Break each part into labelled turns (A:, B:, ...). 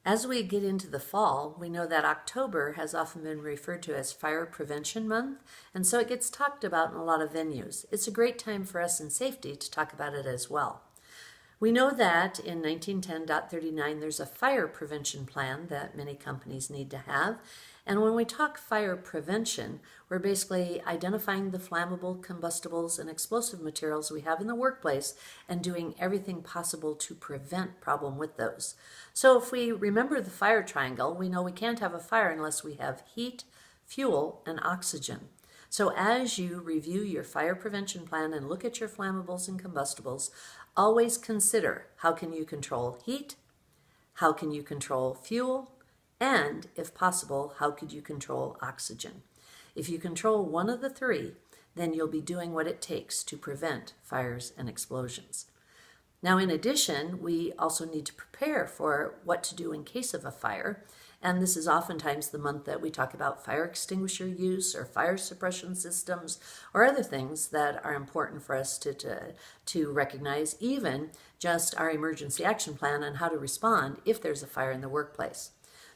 A: As we get into the fall, we know that October has often been referred to as Fire Prevention Month, and so it gets talked about in a lot of venues. It's a great time for us in safety to talk about it as well. We know that in 1910.39 there's a fire prevention plan that many companies need to have. And when we talk fire prevention, we're basically identifying the flammable, combustibles, and explosive materials we have in the workplace and doing everything possible to prevent problem with those. So if we remember the fire triangle, we know we can't have a fire unless we have heat, fuel, and oxygen. So as you review your fire prevention plan and look at your flammables and combustibles, always consider how can you control heat, how can you control fuel, and, if possible, how could you control oxygen? If you control one of the three, then you'll be doing what it takes to prevent fires and explosions. Now, in addition, we also need to prepare for what to do in case of a fire, and this is oftentimes the month that we talk about fire extinguisher use or fire suppression systems or other things that are important for us to recognize, even just our emergency action plan on how to respond if there's a fire in the workplace.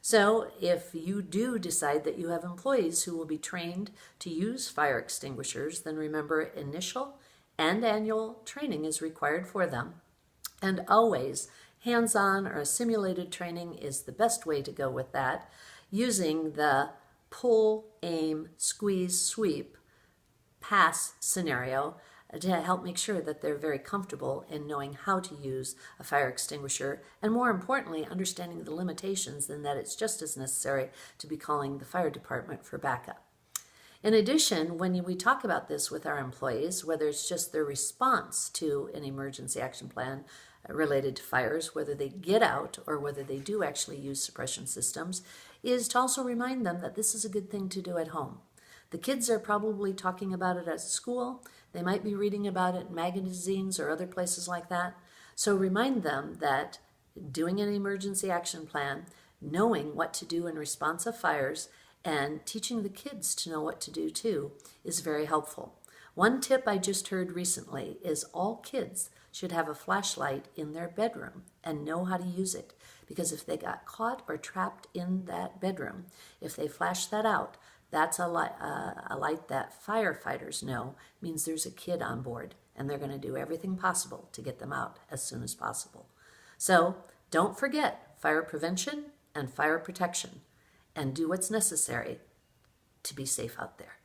A: So if you do decide that you have employees who will be trained to use fire extinguishers, then remember initial and annual training is required for them. And always, hands-on or simulated training is the best way to go with that, using the pull, aim, squeeze, sweep, pass scenario to help make sure that they're very comfortable in knowing how to use a fire extinguisher, and more importantly, understanding the limitations and that it's just as necessary to be calling the fire department for backup. In addition, when we talk about this with our employees, whether it's just their response to an emergency action plan related to fires, whether they get out or whether they do actually use suppression systems, is to also remind them that this is a good thing to do at home. The kids are probably talking about it at school. They might be reading about it in magazines or other places like that. So remind them that doing an emergency action plan, knowing what to do in response of fires, and teaching the kids to know what to do too is very helpful. One tip I just heard recently is all kids should have a flashlight in their bedroom and know how to use it, because if they got caught or trapped in that bedroom, if they flash that out, that's a light that firefighters know means there's a kid on board, and they're going to do everything possible to get them out as soon as possible. So don't forget fire prevention and fire protection, and do what's necessary to be safe out there.